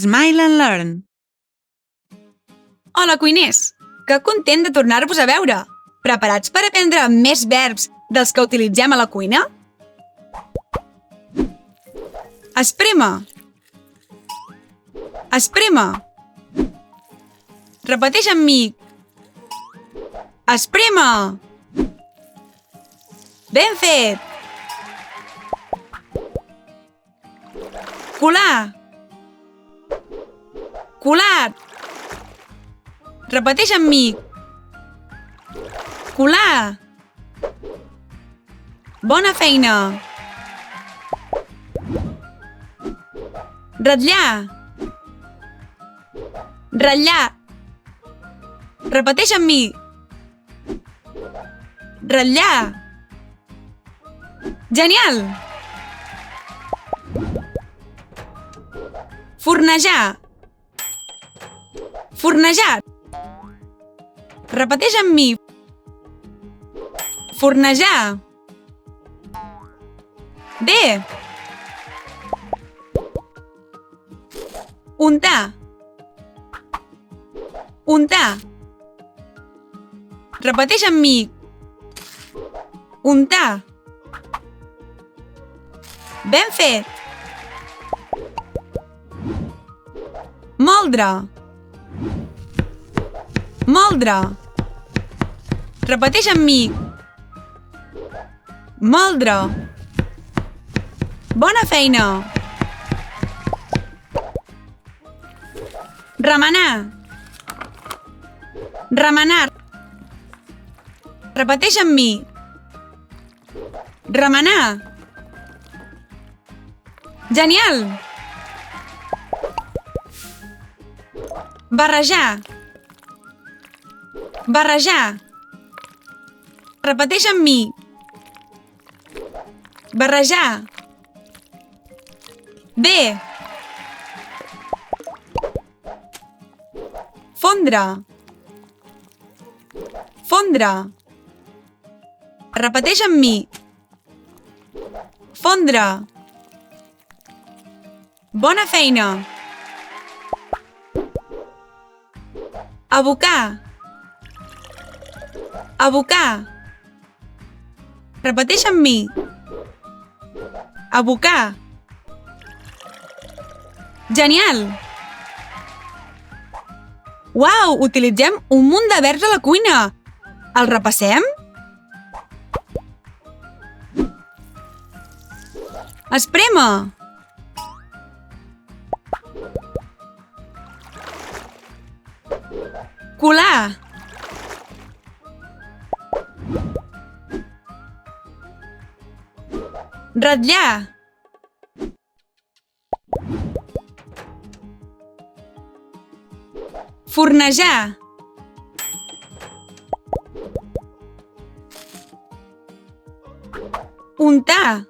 Smile and Learn. Hola, cuiners! Que content de tornar-vos a veure! Preparats per aprendre més verbs dels que utilitzem a la cuina? Esprémer. Esprémer. Repeteix amb mi. Esprémer. Ben fet! Colar. Colar. Repeteix amb mi. Colar. Bona feina. Ratllar. Ratllar. Repeteix amb mi. Ratllar. Genial! Fornejar. Fornejar. Repeteix amb mi. Fornejar. Bé. Untar. Untar. Repeteix amb mi. Untar. Ben fet. Moldre. Moldre. Repeteix amb mi. Moldre. Bona feina. Remenar. Remenar. Repeteix amb mi. Remenar. Genial! Barrejar. Barrejar. Repeteix amb mi. Barrejar. Bé. Fondre. Fondre. Repeteix amb mi. Fondre. Bona feina. Abocar. Abocar. Repeteix amb mi. Abocar. Genial! Uau! Utilitzem un munt de verbs a la cuina. El repassem? Esprémer. Colar. Ratllar. Fornejar. Untar.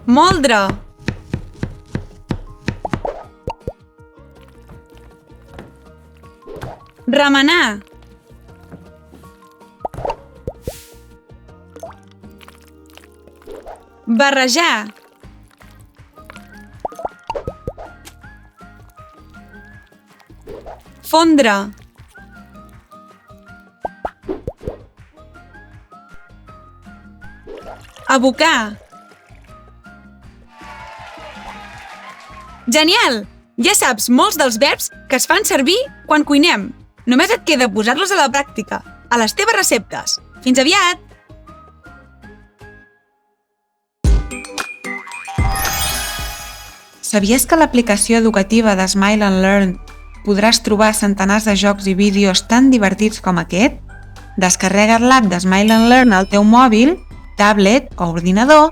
Moldre. Remenar. Barrejar. Fondre. Abocar. Genial! Ja saps molts dels verbs que es fan servir quan cuinem. Només et queda posar-los a la pràctica, a les teves receptes. Fins aviat! Sabies que a l'aplicació educativa de Smile and Learn podràs trobar centenars de jocs i vídeos tan divertits com aquest? Descarrega't l'app de Smile and Learn al teu mòbil, tablet o ordinador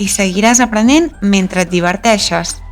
i seguiràs aprenent mentre et diverteixes.